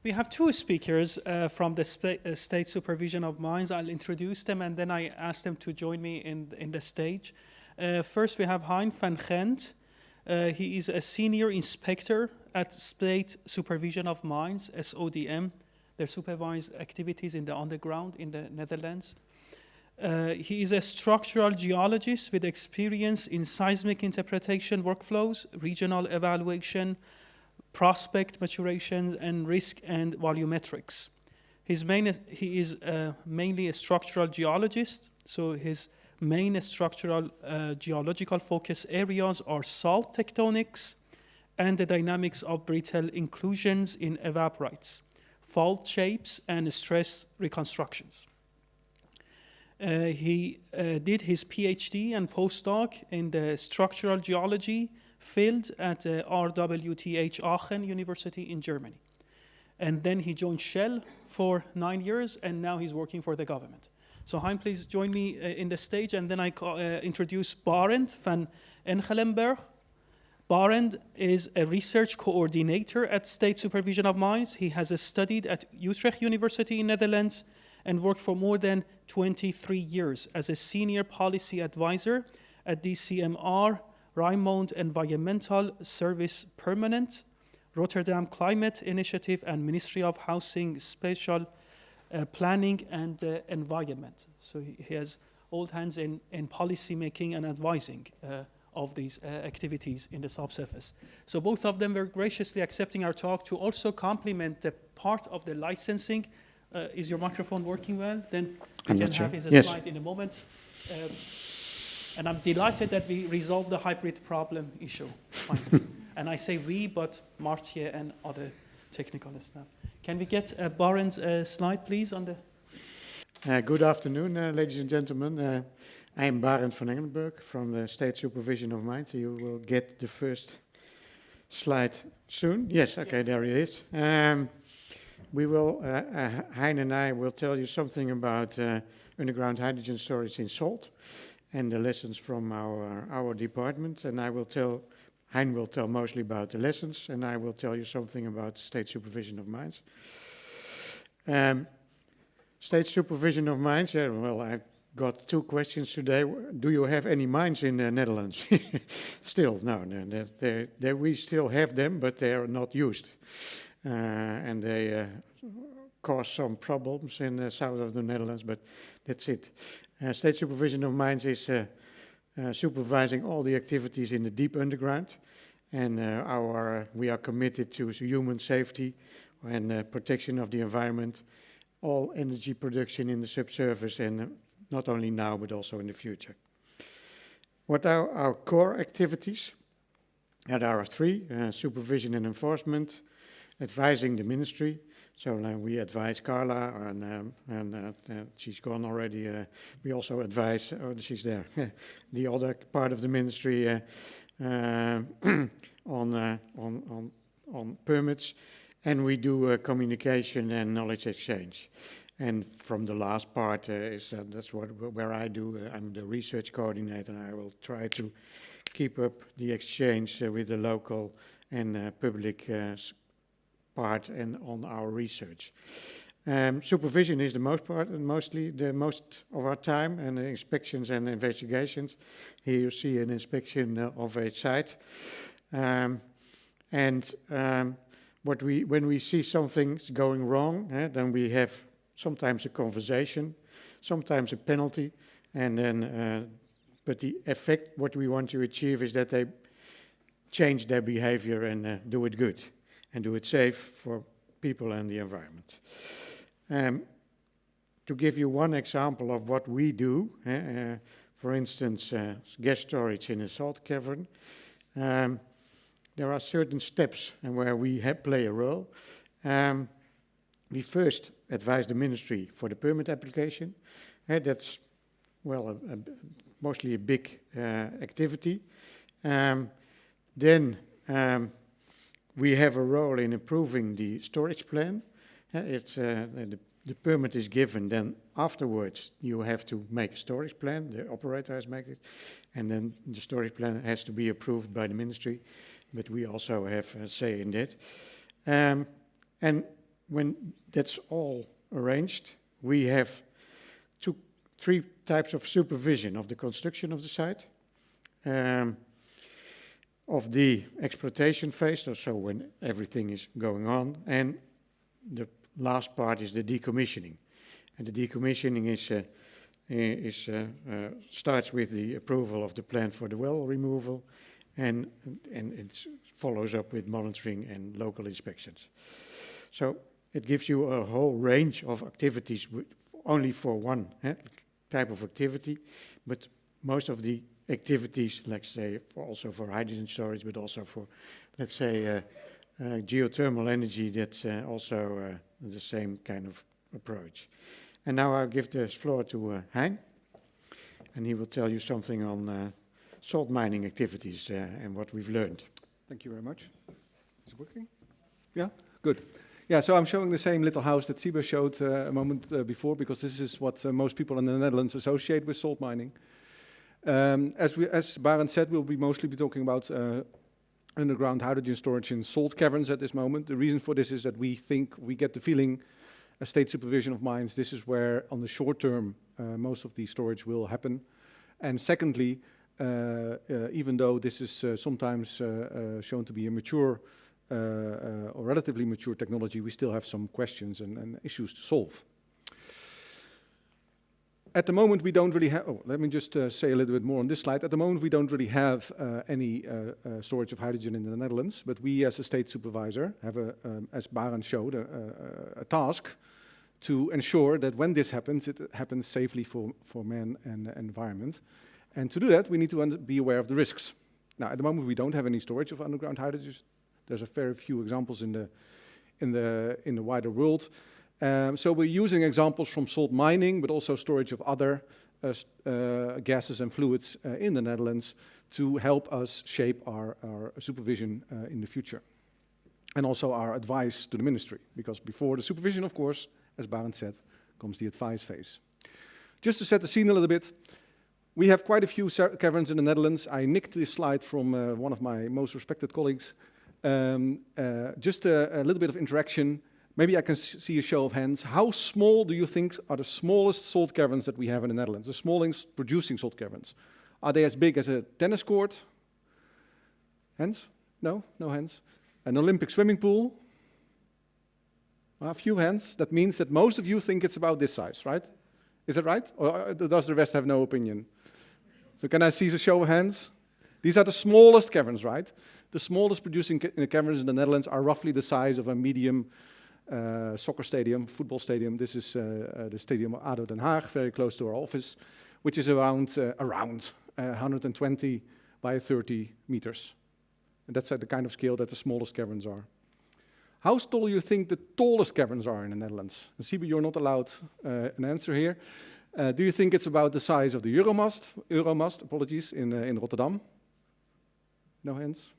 We have two speakers from the State Supervision of Mines. I'll introduce them and then I ask them to join me in the stage. First, we have Heijn van Gent. He is a senior inspector at State Supervision of Mines, SoDM. They supervise activities in the underground in the Netherlands. He is a structural geologist with experience in seismic interpretation workflows, regional evaluation, prospect maturation, and risk and volumetrics. He is mainly a structural geologist, so his main structural geological focus areas are salt tectonics and the dynamics of brittle inclusions in evaporites, fault shapes, and stress reconstructions. He did his PhD and postdoc in the structural geology field at RWTH Aachen University in Germany. And then he joined Shell for 9 years, and now he's working for the government. So Heijn, please join me in the stage, and then I introduce Barend van Engelenburg. Barend is a research coordinator at State Supervision of Mines. He has studied at Utrecht University in Netherlands and worked for more than 23 years as a senior policy advisor at DCMR, Rijnmond Environmental Service Permanent, Rotterdam Climate Initiative, and Ministry of Housing, Spatial Planning and Environment. So he has old hands in policy making and advising of these activities in the subsurface. So both of them were graciously accepting our talk to also complement the part of the licensing. Is your microphone working well? Then we can have his slide in a moment. And I'm delighted that we resolved the hybrid problem issue. And I say we, but Martje and other technical staff. Can we get Barend's slide, please, on the... Good afternoon, ladies and gentlemen. I am Barend van Engelenburg from the State Supervision of Mines. You will get the first slide soon. Yes, okay, yes. There it is. We will, Heijn and I will tell you something about underground hydrogen storage in salt and the lessons from our department. And Heijn will tell mostly about the lessons, and I will tell you something about State Supervision of Mines. State Supervision of Mines, yeah, well, I've got two questions today. Do you have any mines in the Netherlands? Still, no, we still have them, but they are not used. And they cause some problems in the south of the Netherlands, but that's it. State Supervision of Mines is supervising all the activities in the deep underground, and we are committed to human safety and protection of the environment, all energy production in the subsurface, and not only now but also in the future. What are our core activities? There are three: supervision and enforcement, advising the ministry. So we advise Carla, and she's gone already. We also advise, she's there, the other part of the ministry on permits, and we do communication and knowledge exchange. And from the last part that's where I do. I'm the research coordinator, and I will try to keep up the exchange with the local and public part and on our research. Supervision is the mostly the most of our time, and inspections and investigations. Here you see an inspection of a site, when we see something going wrong, then we have sometimes a conversation, sometimes a penalty, and then but the effect, what we want to achieve, is that they change their behavior and do it good and do it safe for people and the environment. To give you one example of what we do, for instance, gas storage in a salt cavern, there are certain steps where we play a role. We first advise the ministry for the permit application. That's, well, mostly a big activity. Then we have a role in approving the storage plan. The permit is given, then afterwards you have to make a storage plan, the operator has to make it, and then the storage plan has to be approved by the ministry, but we also have a say in that. And when that's all arranged, we have three types of supervision of the construction of the site, of the exploitation phase, so when everything is going on, and the last part is the decommissioning. And the decommissioning starts with the approval of the plan for the well removal, and it follows up with monitoring and local inspections. So it gives you a whole range of activities only for one type of activity, but most of the activities, let's say, also for hydrogen storage, but also for, let's say, geothermal energy, that's also the same kind of approach. And now I'll give the floor to Heijn, and he will tell you something on salt mining activities and what we've learned. Thank you very much. Is it working? Yeah, good. Yeah, so I'm showing the same little house that Siba showed a moment before, because this is what most people in the Netherlands associate with salt mining. As Barend said, we'll mostly be talking about underground hydrogen storage in salt caverns at this moment. The reason for this is that we think, we get the feeling, as state supervision of mines, this is where on the short term most of the storage will happen. And secondly, even though this is sometimes shown to be a mature or relatively mature technology, we still have some questions and issues to solve. At the moment, we don't really have, let me just say a little bit more on this slide. At the moment, we don't really have any storage of hydrogen in the Netherlands, but we as a state supervisor have, as Barend showed, a task to ensure that when this happens, it happens safely for man and environment. And to do that, we need to be aware of the risks. Now, at the moment, we don't have any storage of underground hydrogen. There's a very few examples in the wider world. So we're using examples from salt mining, but also storage of other gases and fluids in the Netherlands to help us shape our supervision in the future. And also our advice to the ministry, because before the supervision, of course, as Barend said, comes the advice phase. Just to set the scene a little bit, we have quite a few caverns in the Netherlands. I nicked this slide from one of my most respected colleagues. Just a little bit of interaction. Maybe I can see a show of hands. How small do you think are the smallest salt caverns that we have in the Netherlands? The smallest producing salt caverns. Are they as big as a tennis court? Hands? No? No hands. An Olympic swimming pool? A few hands. That means that most of you think it's about this size, right? Is that right? Or does the rest have no opinion? So can I see a show of hands? These are the smallest caverns, right? The smallest producing caverns in the Netherlands are roughly the size of a medium soccer stadium, football stadium. This is the stadium of ADO Den Haag, very close to our office, which is around 120 by 30 meters. And that's at the kind of scale that the smallest caverns are. How tall do you think the tallest caverns are in the Netherlands? Siebe, you're not allowed an answer here. Do you think it's about the size of the Euromast, apologies, in Rotterdam? No hands.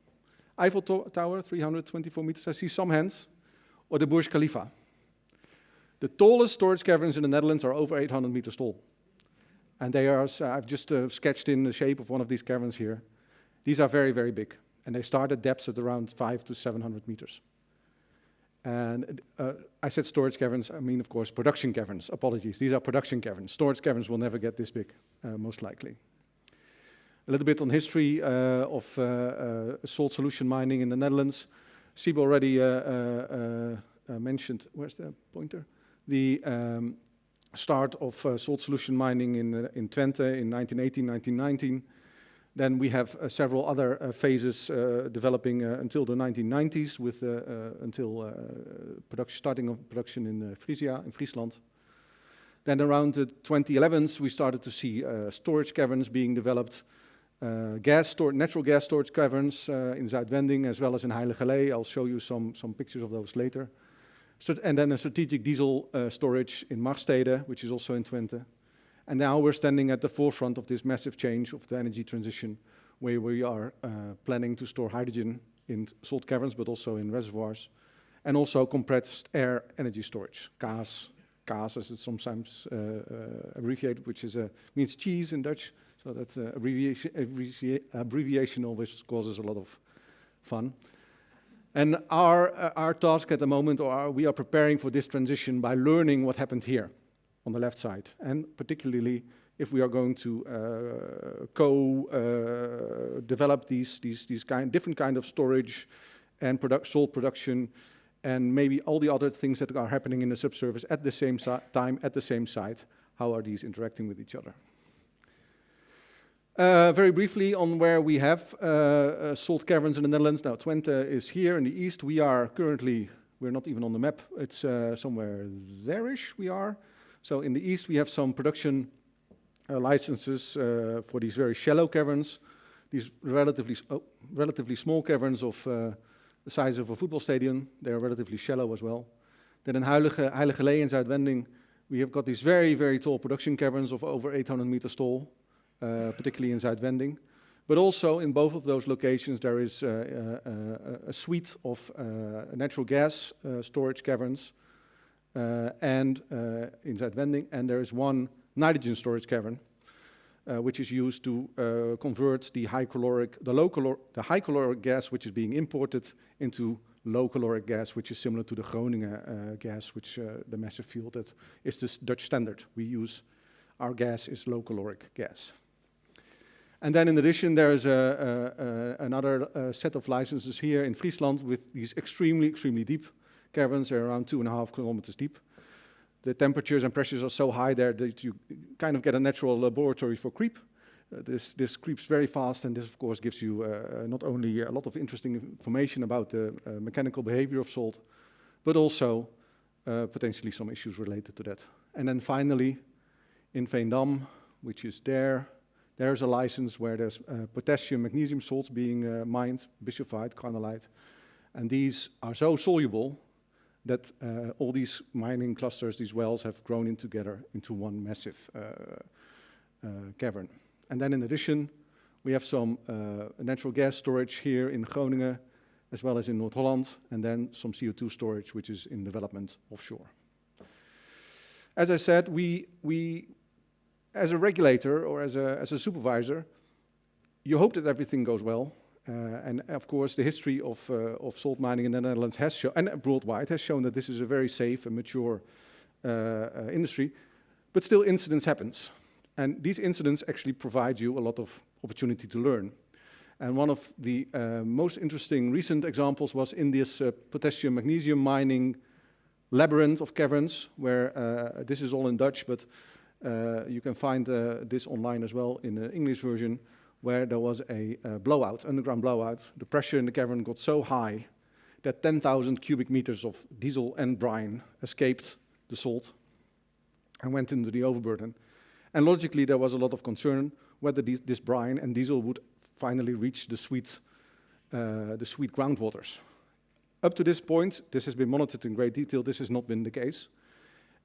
Eiffel Tower, 324 meters. I see some hands. Or the Burj Khalifa. The tallest storage caverns in the Netherlands are over 800 meters tall. And they are, I've just sketched in the shape of one of these caverns here. These are very, very big. And they start at depths at around 500 to 700 meters. And I said storage caverns, I mean, of course, production caverns. Apologies, these are production caverns. Storage caverns will never get this big, most likely. A little bit on history of salt solution mining in the Netherlands. Siebe already mentioned, where's the pointer? The start of salt solution mining in Twente in 1918, 1919. Then we have several other phases developing until the 1990s, with until starting of production in Frisia, in Friesland. Then around the 2011s, we started to see storage caverns being developed, natural gas storage caverns in Zuidwending as well as in Heiligerlee. I'll show you some pictures of those later. And then a strategic diesel storage in Marstede, which is also in Twente. And now we're standing at the forefront of this massive change of the energy transition, where we are planning to store hydrogen in salt caverns, but also in reservoirs, and also compressed air energy storage, CAS, as it's sometimes abbreviated, which means cheese in Dutch. So that abbreviation always causes a lot of fun. And our task at the moment, we are preparing for this transition by learning what happened here on the left side, and particularly if we are going to develop these different kind of storage and salt production, and maybe all the other things that are happening in the subsurface at the same time, at the same site. How are these interacting with each other? Very briefly on where we have salt caverns in the Netherlands. Now, Twente is here in the east. We're not even on the map. It's somewhere there-ish we are. So in the east, we have some production licenses for these very shallow caverns, these relatively small caverns of the size of a football stadium. They are relatively shallow as well. Then in Heilige Lee in Zuidwending, we have got these very, very tall production caverns of over 800 meters tall, particularly in Zuidwending. But also in both of those locations, there is a suite of natural gas storage caverns and in Zuidwending, and there is one nitrogen storage cavern, which is used to convert the high caloric gas, which is being imported, into low caloric gas, which is similar to the Groningen gas, which the massive field that is the Dutch standard. Our gas is low caloric gas. And then in addition, there is another set of licenses here in Friesland with these extremely, extremely deep caverns. They're around 2.5 kilometers deep. The temperatures and pressures are so high there that you kind of get a natural laboratory for creep. This creeps very fast, and this, of course, gives you not only a lot of interesting information about the mechanical behavior of salt, but also potentially some issues related to that. And then finally, in Veendam, which is there's a license where there's potassium, magnesium salts being mined, bisulfite, carnallite, and these are so soluble that all these mining clusters, these wells, have grown in together into one massive cavern. And then in addition, we have some natural gas storage here in Groningen, as well as in North Holland, and then some CO2 storage, which is in development offshore. As I said, we as a regulator or as a supervisor, you hope that everything goes well. And of course, the history of salt mining in the Netherlands has shown, and worldwide has shown, that this is a very safe and mature industry. But still, incidents happen. And these incidents actually provide you a lot of opportunity to learn. And one of the most interesting recent examples was in this potassium magnesium mining labyrinth of caverns, where this is all in Dutch, but you can find this online as well in the English version, where there was a blowout, underground blowout. The pressure in the cavern got so high that 10,000 cubic meters of diesel and brine escaped the salt and went into the overburden. And logically, there was a lot of concern whether this brine and diesel would finally reach the sweet groundwaters. Up to this point, this has been monitored in great detail. This has not been the case.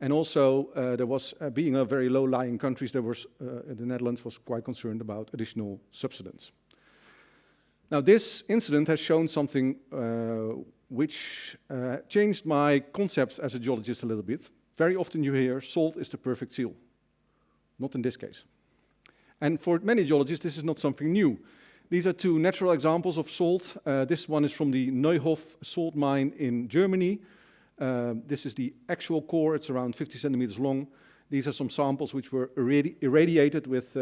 And also, there was, being a very low-lying country, the Netherlands was quite concerned about additional subsidence. Now, this incident has shown something which changed my concept as a geologist a little bit. Very often you hear, salt is the perfect seal. Not in this case. And for many geologists, this is not something new. These are two natural examples of salt. This one is from the Neuhof salt mine in Germany. This is the actual core. It's around 50 centimeters long. These are some samples which were irradiated with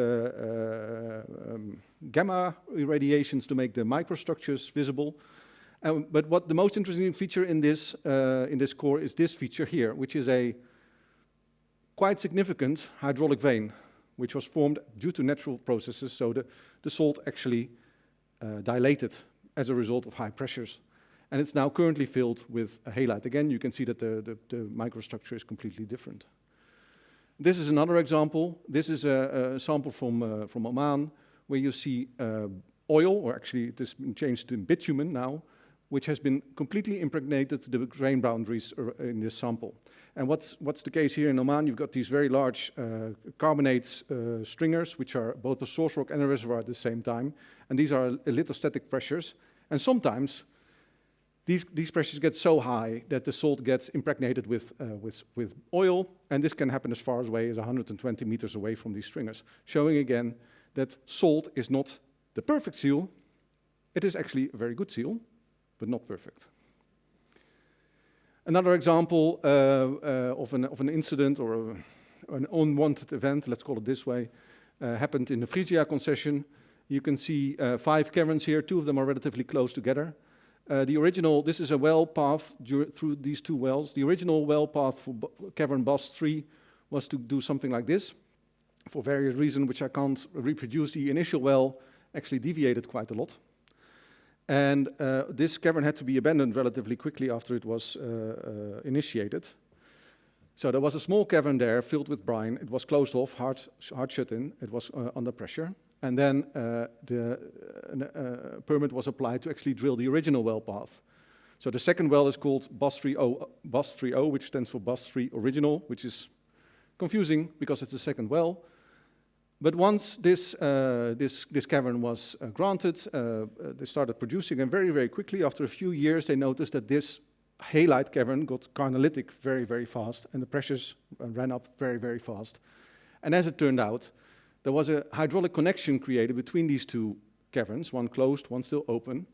gamma irradiations to make the microstructures visible. But what the most interesting feature in this core is this feature here, which is a quite significant hydraulic vein, which was formed due to natural processes. So the salt actually dilated as a result of high pressures. And it's now currently filled with a halite. Again, you can see that the microstructure is completely different. This is another example. This is a sample from Oman, where you see oil, or actually it has been changed to bitumen now, which has been completely impregnated to the grain boundaries in this sample. And what's the case here in Oman? You've got these very large carbonate stringers, which are both a source rock and a reservoir at the same time. And these are lithostatic pressures. And sometimes these pressures get so high that the salt gets impregnated with oil, and this can happen as far away as 120 meters away from these stringers, showing again that salt is not the perfect seal. It is actually a very good seal, but not perfect. Another example of an incident or an unwanted event, let's call it this way, happened in the Frisia concession. You can see 5 caverns here. 2 of them are relatively close together. This is a well path through these 2 wells. The original well path for cavern Bas 3 was to do something like this. For various reasons, which I can't reproduce, the initial well actually deviated quite a lot. And this cavern had to be abandoned relatively quickly after it was initiated. So there was a small cavern there filled with brine. It was closed off, hard shut in. It was under pressure. And then the permit was applied to actually drill the original well path. So the second well is called Bas 3O, which stands for Bas 3 Original, which is confusing because it's the second well. But once this cavern was granted, they started producing, and very, very quickly, after a few years, they noticed that this halite cavern got carnalytic very, very fast, and the pressures ran up very, very fast. And as it turned out, there was a hydraulic connection created between these 2 caverns, one closed, one still open,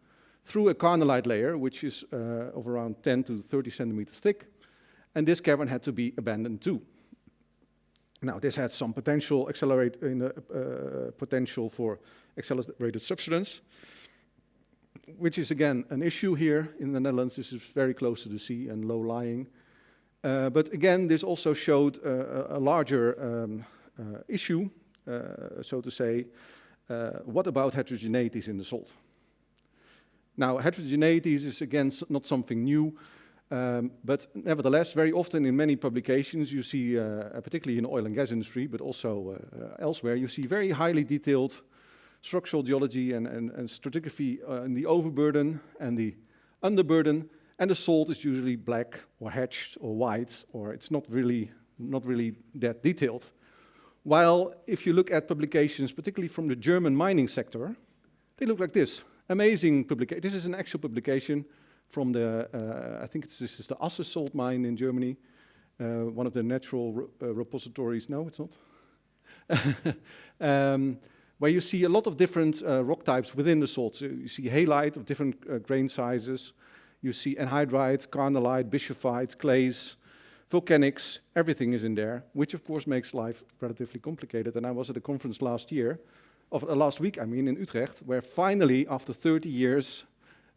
through a carnalite layer, which is of around 10 to 30 centimeters thick, and this cavern had to be abandoned too. Now, this had some potential potential for accelerated subsidence, which is again an issue here in the Netherlands. This is very close to the sea and low-lying. But again, this also showed a larger issue, so to say. What about heterogeneities in the salt? Now, heterogeneities is again not something new. But nevertheless, very often in many publications you see, particularly in the oil and gas industry, but also elsewhere, you see very highly detailed structural geology and stratigraphy in the overburden and the underburden, and the salt is usually black or hatched or white, or it's not really that detailed. While if you look at publications, particularly from the German mining sector, they look like this. Amazing publication. This is an actual publication from the, I think this is the Asse salt mine in Germany, one of the natural repositories. No, it's not. Where you see a lot of different rock types within the salt. So you see halite of different grain sizes. You see anhydrite, carnalite, bischofite, clays, volcanics, everything is in there, which of course makes life relatively complicated. And I was at a conference last week, in Utrecht, where finally, after 30 years,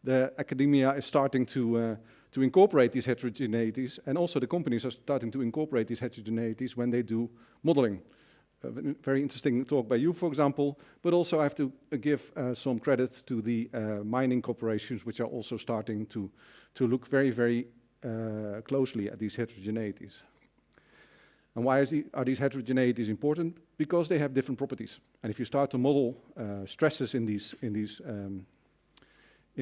the academia is starting to incorporate these heterogeneities, and also the companies are starting to incorporate these heterogeneities when they do modeling. Very interesting talk by you, for example, but also I have to give some credit to the mining corporations, which are also starting to look very, very closely at these heterogeneities. And why are these heterogeneities important? Because they have different properties. And if you start to model stresses in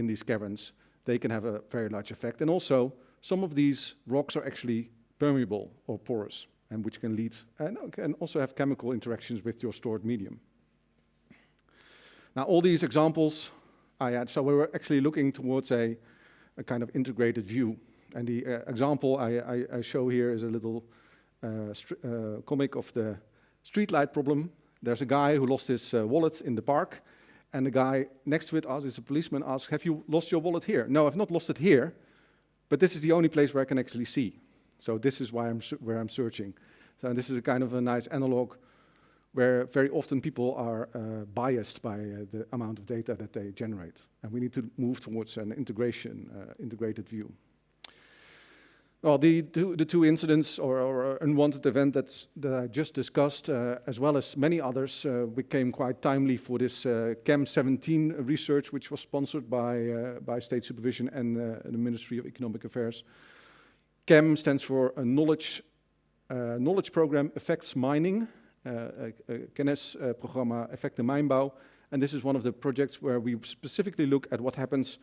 these caverns, they can have a very large effect. And also, some of these rocks are actually permeable or porous, and which can lead, and can also have chemical interactions with your stored medium. Now, all these examples I had, so we were actually looking towards a kind of integrated view. And the example I show here is a little comic of the streetlight problem. There's a guy who lost his wallet in the park, and the guy next to it asks, a policeman asks, "Have you lost your wallet here?" "No, I've not lost it here, but this is the only place where I can actually see. So this is where I'm searching." So this is a kind of a nice analog where very often people are biased by the amount of data that they generate. And we need to move towards an integrated view. Well, the two incidents or unwanted event that I just discussed, as well as many others, became quite timely for this CHEM 17 research, which was sponsored by State Supervision and the Ministry of Economic Affairs. CHEM stands for a Knowledge Program Affects Mining, kennisprogramma Effecten Mijnbouw. And this is one of the projects where we specifically look at what happens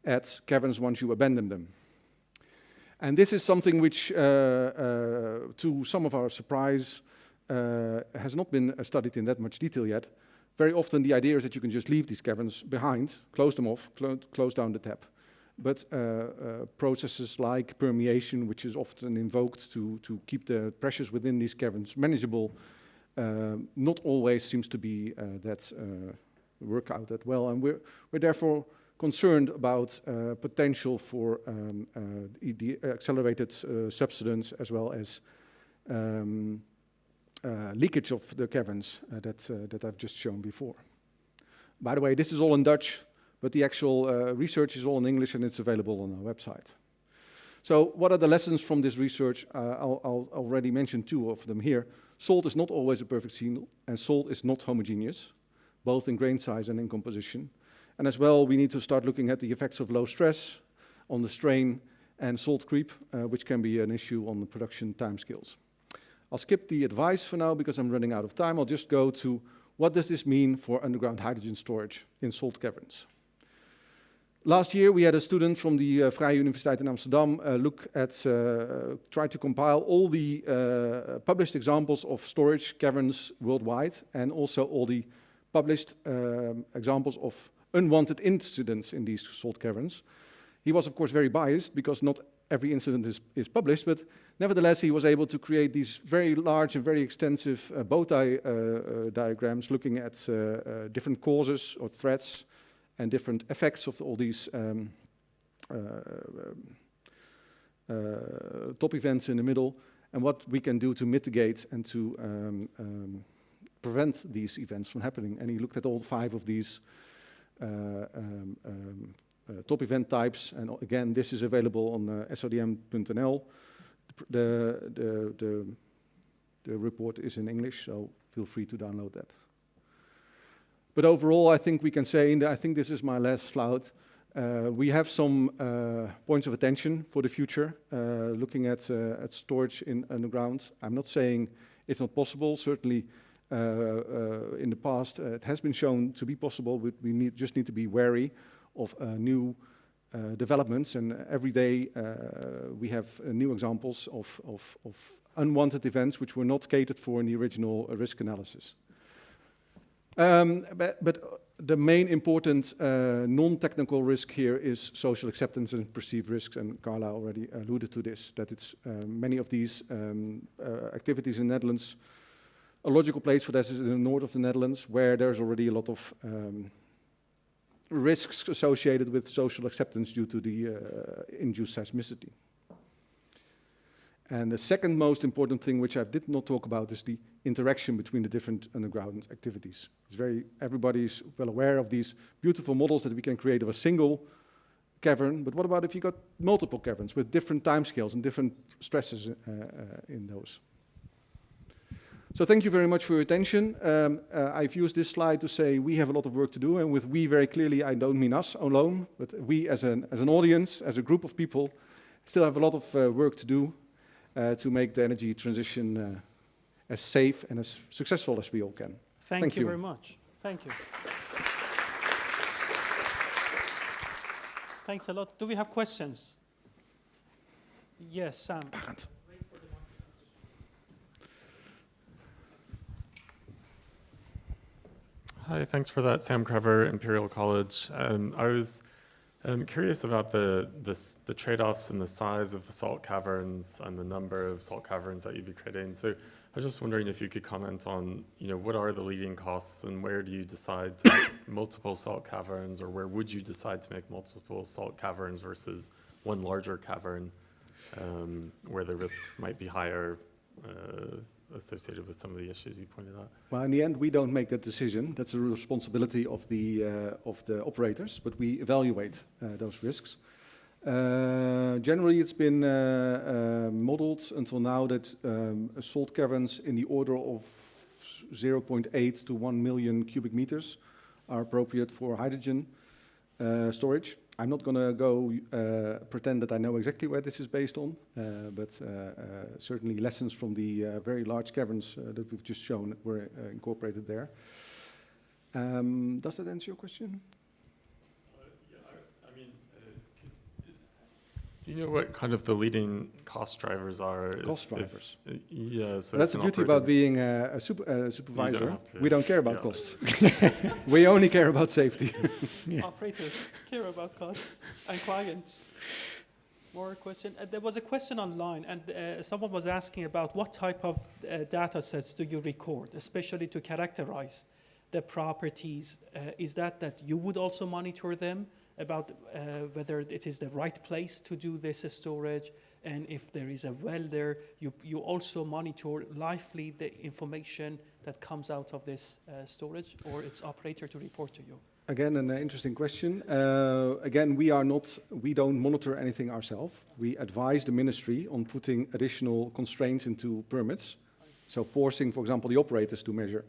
at caverns once you abandon them. And this is something which, to some of our surprise, has not been studied in that much detail yet. Very often the idea is that you can just leave these caverns behind, close them off, close down the tap. But processes like permeation, which is often invoked to keep the pressures within these caverns manageable, not always seems to be work out that well. And we're therefore concerned about potential for the accelerated subsidence as well as leakage of the caverns that I've just shown before. By the way, this is all in Dutch, but the actual research is all in English and it's available on our website. So what are the lessons from this research? I'll already mention two of them here. Salt is not always a perfect seal, and salt is not homogeneous, both in grain size and in composition. And as well, we need to start looking at the effects of low stress on the strain and salt creep, which can be an issue on the production timescales. I'll skip the advice for now because I'm running out of time. I'll just go to what does this mean for underground hydrogen storage in salt caverns. Last year, we had a student from the Vrije Universiteit in Amsterdam try to compile all the published examples of storage caverns worldwide and also all the published examples of unwanted incidents in these salt caverns. He was, of course, very biased because not every incident is published, but nevertheless, he was able to create these very large and very extensive bow tie diagrams looking at different causes or threats and different effects of all these top events in the middle, and what we can do to mitigate and to prevent these events from happening. And he looked at all 5 of these top event types, and again, this is available on SoDM.nl. The report is in English, so feel free to download that. But overall, I think we can say, and I think this is my last slide, we have some points of attention for the future, looking at storage in underground. I'm not saying it's not possible. Certainly, in the past, it has been shown to be possible, but we just need to be wary of new developments. And every day, we have new examples of unwanted events which were not catered for in the original risk analysis. But the main important non-technical risk here is social acceptance and perceived risks, and Carla already alluded to this, that it's many of these activities in the Netherlands. A logical place for this is in the north of the Netherlands, where there's already a lot of risks associated with social acceptance due to the induced seismicity. And the second most important thing, which I did not talk about, is the interaction between the different underground activities. Everybody's well aware of these beautiful models that we can create of a single cavern, but what about if you got multiple caverns with different timescales and different stresses in those? So thank you very much for your attention. I've used this slide to say we have a lot of work to do, and with we very clearly I don't mean us alone, but we as an audience, as a group of people, still have a lot of work to do to make the energy transition as safe and as successful as we all can. Thank you very much. Thank you. Thanks a lot. Do we have questions? Yes, Sam. Barend. Hi, thanks for that, Sam Crever, Imperial College. I was curious about the trade-offs in the size of the salt caverns and the number of salt caverns that you'd be creating. So I was just wondering if you could comment on, what are the leading costs and where do you decide to make multiple salt caverns, or where would you decide to make multiple salt caverns versus one larger cavern where the risks might be higher associated with some of the issues you pointed out? Well, in the end, we don't make that decision. That's a responsibility of the operators, but we evaluate those risks. Generally, it's been modeled until now that salt caverns in the order of 0.8 to 1 million cubic meters are appropriate for hydrogen storage. I'm not going to go pretend that I know exactly where this is based on, but certainly lessons from the very large caverns that we've just shown were incorporated there. Does that answer your question? Do you know what kind of the leading cost drivers are? Cost drivers? Yeah. So that's the beauty about being a supervisor. We don't care about costs. Yeah. We only care about safety. Operators care about costs and clients. More question? There was a question online, and someone was asking about what type of data sets do you record, especially to characterize the properties. Is that you would also monitor them about whether it is the right place to do this storage, and if there is a well there, you also monitor lively the information that comes out of this storage, or its operator to report to you. Again, an interesting question. Again, we don't monitor anything ourselves. We advise the ministry on putting additional constraints into permits. So forcing, for example, the operators to measure.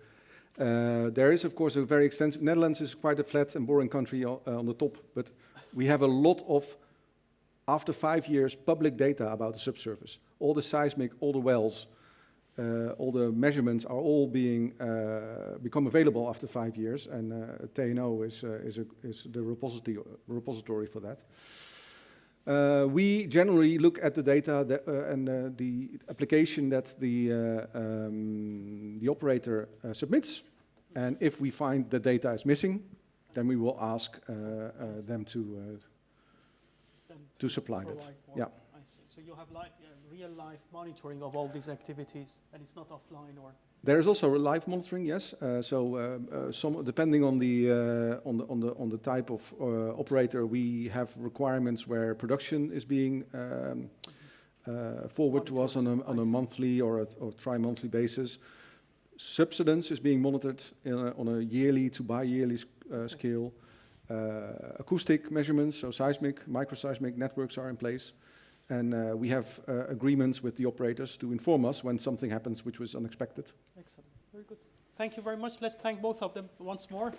There is, of course, a very extensive, Netherlands is quite a flat and boring country on the top, but we have a lot of, after 5 years, public data about the subsurface. All the seismic, all the wells, all the measurements are all become available after 5 years, and TNO is the repository for that. We generally look at the data and the application that the operator submits, and if we find the data is missing, then we will ask them to supply that. Yeah. I see. So you have real life monitoring of all these activities, and it's not offline or. There is also live monitoring, yes. Some depending on the type of operator, we have requirements where production is being forward to us on a monthly or tri-monthly basis. Subsidence is being monitored on a yearly to bi-yearly scale. Acoustic measurements, so seismic, microseismic networks are in place. And we have agreements with the operators to inform us when something happens which was unexpected. Excellent. Very good. Thank you very much. Let's thank both of them once more.